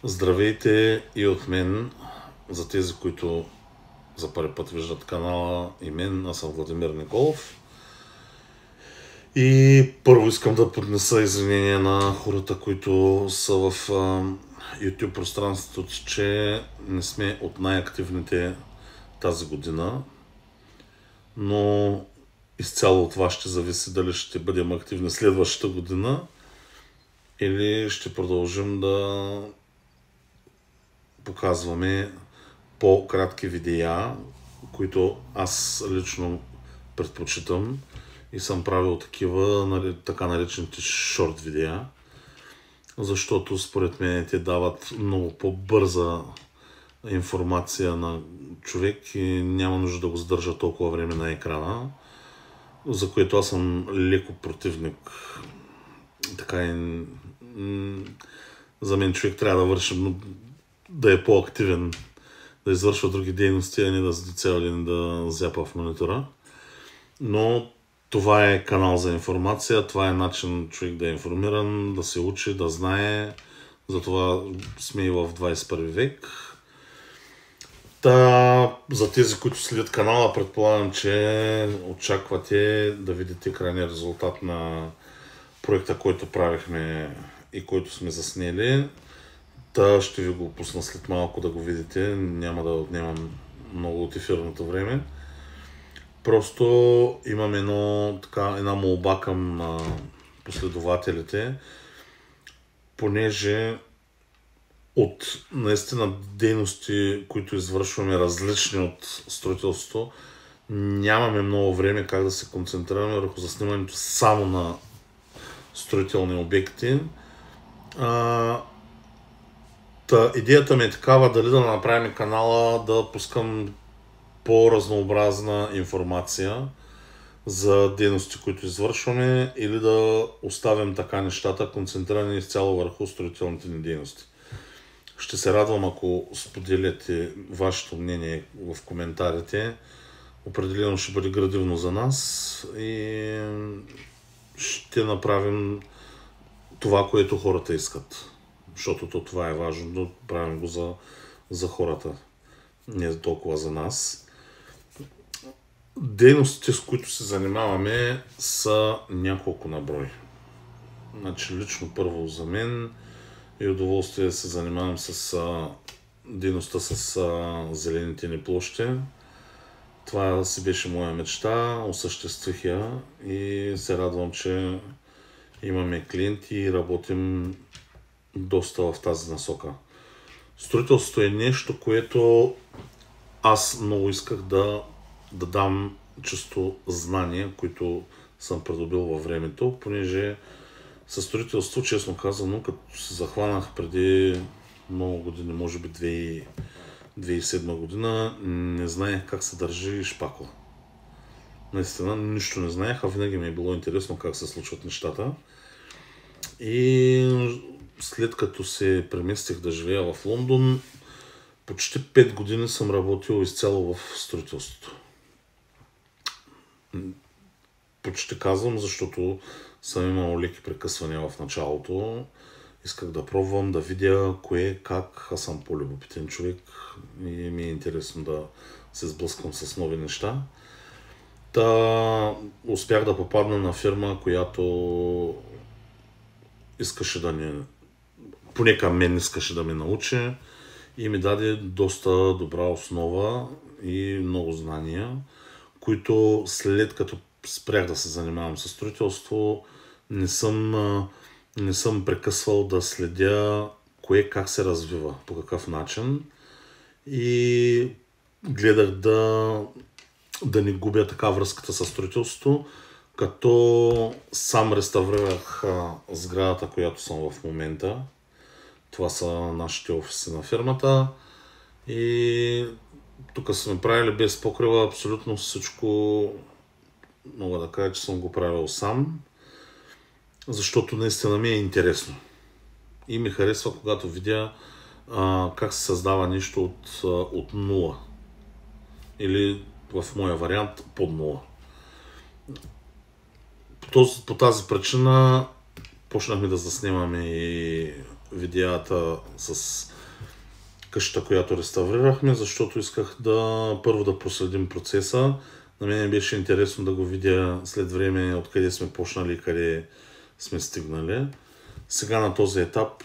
Здравейте и от мен, за тези, които за първи път виждат канала и мен, аз съм Владимир Николов. И първо искам да поднеса извинения на хората, които са в YouTube пространството, че не сме от най-активните тази година, но изцяло от вас ще зависи дали ще бъдем активни следващата година или ще продължим да показваме по-кратки видеа, които аз лично предпочитам и съм правил такива, така наречените шорт видеа, защото според мен те дават много по-бърза информация на човек и няма нужда да го задържа толкова време на екрана, за което аз съм леко противник. Така и за мен човек трябва да върши, да е по-активен, да извършва други дейности, а не да седи цял ден да зяпа в монитора. Но това е канал за информация, това е начин човек да е информиран, да се учи, да знае. Затова сме и в 21 век. За тези, които следят канала, предполагам, че очаквате да видите крайния резултат на проекта, който правихме и който сме заснели. Ще ви го пусна след малко да го видите, няма да отнемам много от ефирното време. Просто имам една молба към последователите, понеже от наистина дейности, които извършваме различни от строителството, нямаме много време как да се концентрираме върху заснемането само на строителни обекти. Идеята ми е такава, дали да направим канала да пускам по-разнообразна информация за дейности, които извършваме, или да оставим така нещата, концентрирани изцяло върху строителните ни дейности. Ще се радвам, ако споделяте вашето мнение в коментарите. Определено ще бъде градивно за нас и ще направим това, което хората искат. Защото това е важно, да правим го за хората, не толкова за нас. Дейностите, с които се занимаваме, са няколко на брой. Значи, лично първо за мен е удоволствие да се занимавам с дейността с зелените ни площи. Това си беше моя мечта, осъществих я и се радвам, че имаме клиенти и работим доста в тази насока. Строителството е нещо, което аз много исках да дам чисто знания, които съм придобил във времето, понеже със строителство, честно казано, като се захванах преди много години, може би 2007 година, не знаех как се държи шпакла. Наистина, нищо не знаех, а винаги ми е било интересно как се случват нещата. И след като се преместих да живея в Лондон, почти 5 години съм работил изцяло в строителството. Почти казвам, защото съм имал леки прекъсвания в началото. Исках да пробвам, да видя кое, как. Аз съм по-любопитен човек и ми е интересно да се сблъскам с нови неща. Успях да попадна на фирма, която искаше поне към мен искаше да ме научи и ми даде доста добра основа и много знания, които след като спрях да се занимавам с строителство, не съм прекъсвал да следя кое как се развива, по какъв начин и гледах да не губя така връзката с строителството, като сам реставрирах сградата, която съм в момента. Това са нашите офиси на фирмата и тук сме правили без покрива абсолютно всичко. Мога да кажа, че съм го правил сам, защото наистина ми е интересно. И ми харесва, когато видя как се създава нещо от нула. Или в моя вариант под нула. По тази причина почнахме да заснемаме и видеята с къщата, която реставрирахме, защото исках първо да проследим процеса. На мен беше интересно да го видя след време откъде сме почнали и къде сме стигнали. Сега на този етап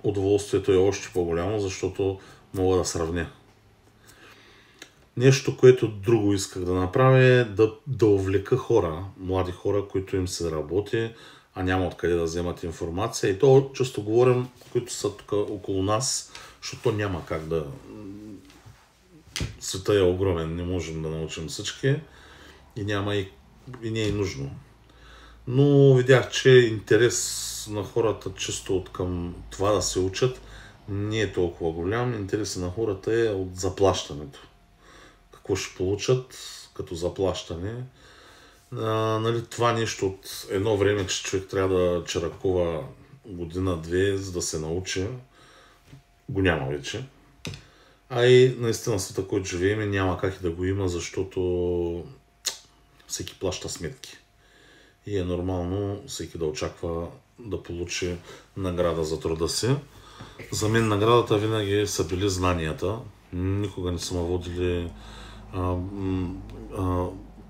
удоволствието е още по-голямо, защото мога да сравня. Нещо, което друго исках да направя е да увлека хора, млади хора, които им се работи, а няма откъде да вземат информация. И то често говорим, които са тук около нас, защото няма как да... Света е огромен, не можем да научим всички и няма и не е нужно. Но видях, че интерес на хората чисто от към това да се учат не е толкова голям. Интересът на хората е от заплащането. Какво ще получат като заплащане. Нали, това нещо от едно време, че човек трябва да чаракува година-две, за да се научи, го няма вече. А и наистина света, който живеем, няма как и да го има, защото всеки плаща сметки. И е нормално всеки да очаква да получи награда за труда си. За мен наградата винаги са били знанията. Никога не са ме водили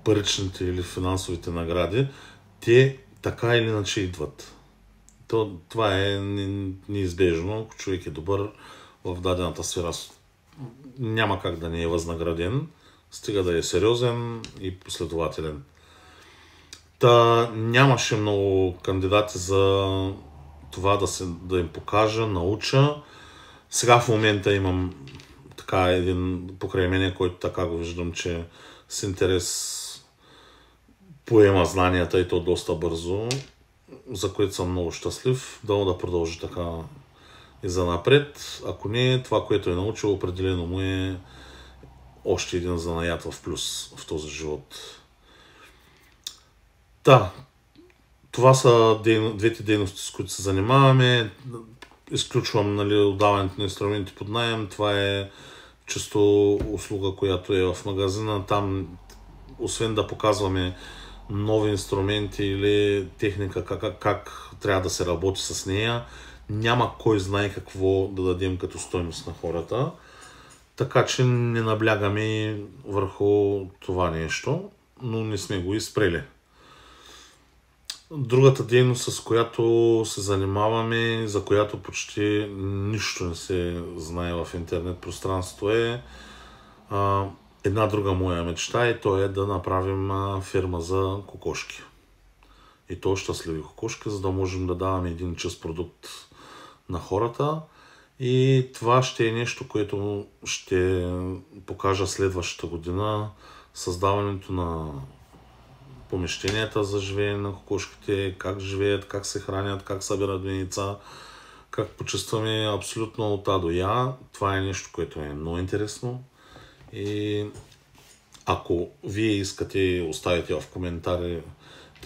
паричните или финансовите награди. Те така или иначе идват. Това е неизбежно. Ако човек е добър в дадената сфера, няма как да не е възнаграден. Стига да е сериозен и последователен. Нямаше много кандидати за това да им покажа, науча. Сега в момента имам един покрай мене, който така го виждам, че с интерес поема знанията и то доста бързо, за което съм много щастлив. Да продължи така и занапред. Ако не, това, което е научил, определено му е още един занаят в плюс в този живот. Това са двете дейности, с които се занимаваме. Изключвам отдаването на инструменти под наем. Това е чисто услуга, която е в магазина. Там, освен да показваме нови инструменти или техника, как трябва да се работи с нея, няма кой знае какво да дадем като стойност на хората. Така че не наблягаме върху това нещо, но не сме го изпрели. Другата дейност, с която се занимаваме, за която почти нищо не се знае в интернет пространството, е една друга моя мечта, и то е да направим фирма за кокошки. И то щастливи кокошки, за да можем да даваме един чист продукт на хората. И това ще е нещо, което ще покажа следващата година. Създаването на помещенията за живеене на кокошките, как живеят, как се хранят, как събират яйца, как почувстваме абсолютно от А до Я. Това е нещо, което е много интересно. И ако вие искате и оставите в коментари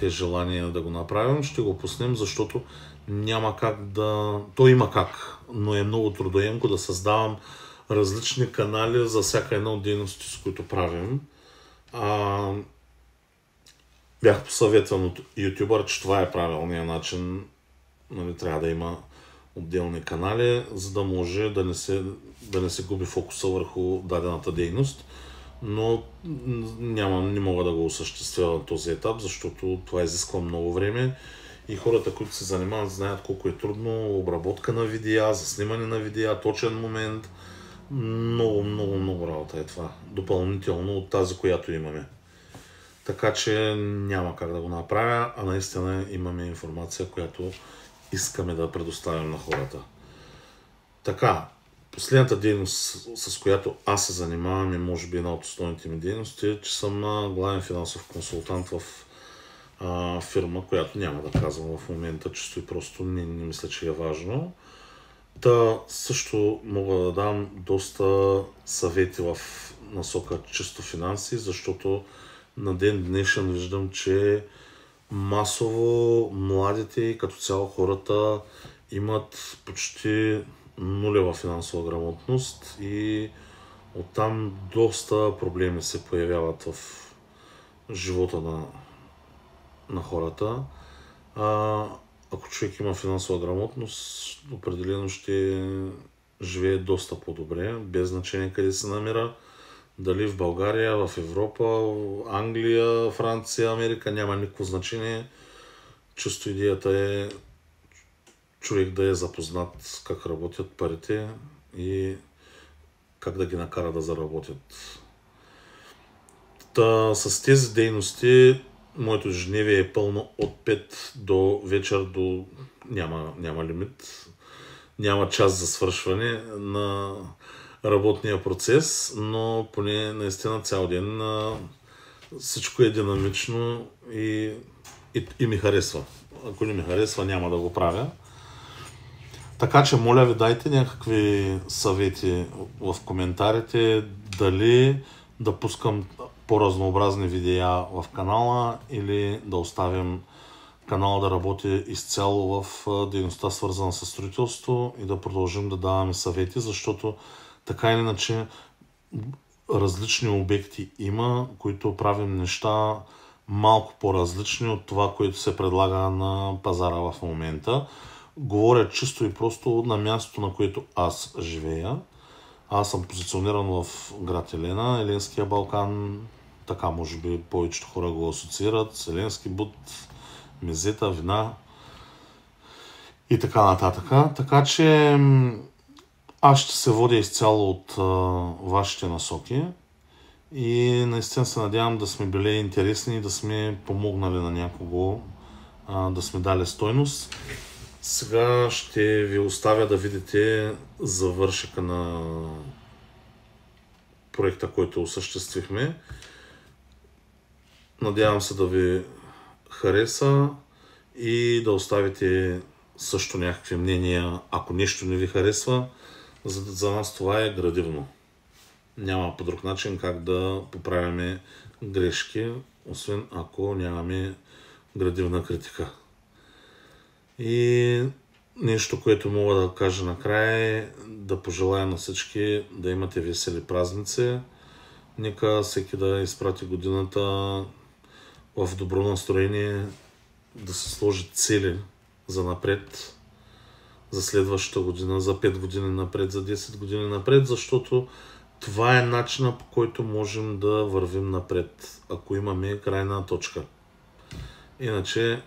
те желания да го направим, ще го пуснем, защото няма как да... То има как, но е много трудоемко да създавам различни канали за всяка една от дейностите, с които правим. Бях посъветван от ютубър, че това е правилният начин. Трябва да има отделни канали, за да може да не се губи фокуса върху дадената дейност. Но не мога да го осъществя на този етап, защото това изисква много време и хората, които се занимават, знаят колко е трудно обработка на видеа, заснимане на видеа, точен момент. Много работа е това. Допълнително от тази, която имаме. Така че няма как да го направя, а наистина имаме информация, която искаме да предоставим на хората. Така, последната дейност, с която аз се занимавам, и може би една от основните ми дейности, е, че съм главен финансов консултант в фирма, която няма да казвам в момента, чисто и просто не мисля, че е важно. Също мога да дам доста съвети в насока чисто финанси, защото на ден днешен виждам, че масово младите и като цяло хората имат почти нулева финансова грамотност и оттам доста проблеми се появяват в живота на хората. ако човек има финансова грамотност, определено ще живее доста по-добре, без значение къде се намира. Дали в България, в Европа, Англия, Франция, Америка, няма никакво значение. Чисто идеята е човек да е запознат как работят парите и как да ги накара да заработят. С тези дейности моето ежедневие е пълно от 5 до вечер, до няма лимит. Няма час за свършване на работния процес, но поне наистина цял ден всичко е динамично и ми харесва. Ако не ми харесва, няма да го правя. Така че, моля ви, дайте някакви съвети в коментарите, дали да пускам по-разнообразни видеа в канала или да оставим канала да работи изцяло в дейността, свързана с строителство, и да продължим да даваме съвети, защото така или иначе различни обекти има, които правим неща малко по-различни от това, което се предлага на пазара в момента. Говоря чисто и просто на мястото, на което аз живея. Аз съм позициониран в град Елена, Еленския Балкан, така може би повечето хора го асоциират, Еленски бут, мезета, вина и така нататък. Така че аз ще се водя изцяло от вашите насоки и наистина се надявам да сме били интересни и да сме помогнали на някого, да сме дали стойност. Сега ще ви оставя да видите завършека на проекта, който осъществихме. Надявам се да ви хареса и да оставите също някакви мнения, ако нещо не ви харесва. За нас това е градивно. Няма по друг начин как да поправяме грешки, освен ако нямаме градивна критика. И нещо, което мога да кажа накрая, е да пожелая на всички да имате весели празници. Нека всеки да изпрати годината в добро настроение, да се сложи цели за напред, за следващата година, за 5 години напред, за 10 години напред, защото това е начинът, по който можем да вървим напред, ако имаме крайна точка. Иначе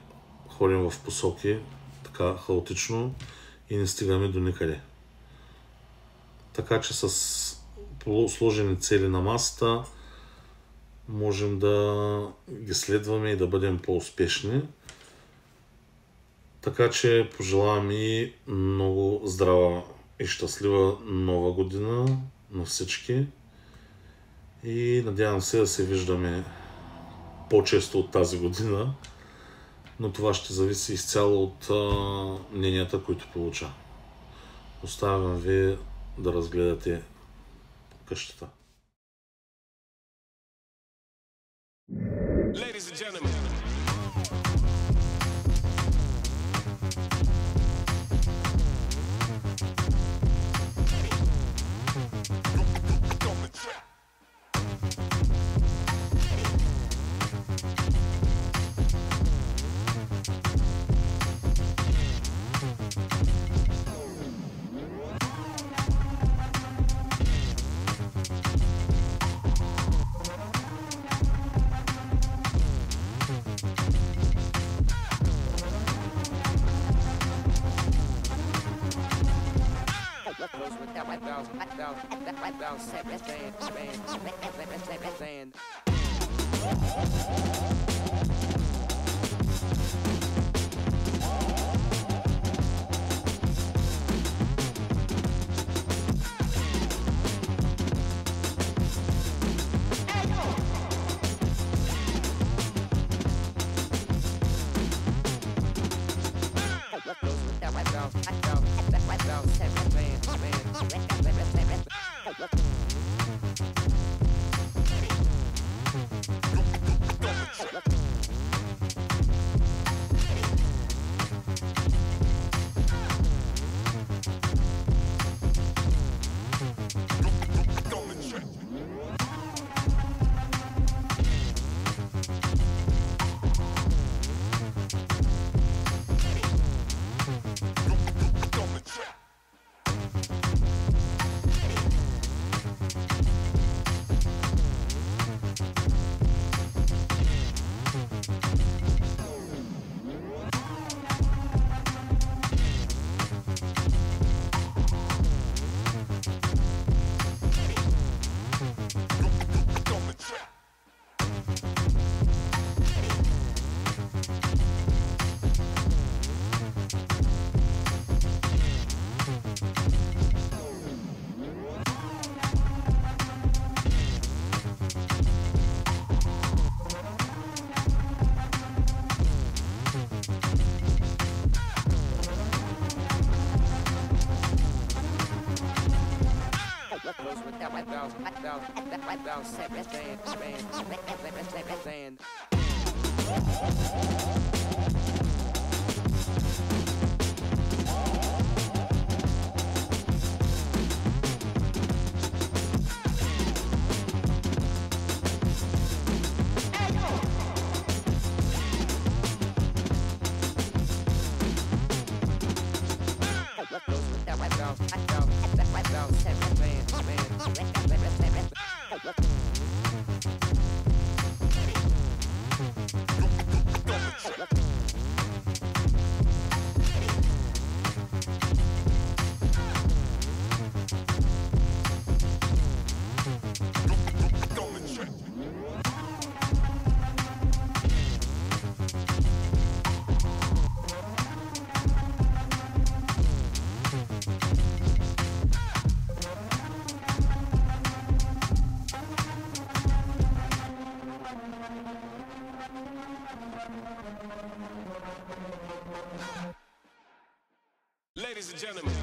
ходим в посоки така хаотично и не стигаме до никъде. Така че с сложени цели на масата можем да ги следваме и да бъдем по-успешни. Така че пожелавам и много здрава и щастлива нова година на всички и надявам се да се виждаме по-често от тази година, но това ще зависи изцяло от мненията, които получа. Оставям ви да разгледате къщата. Ladies and gentlemen. Ladies and gentlemen.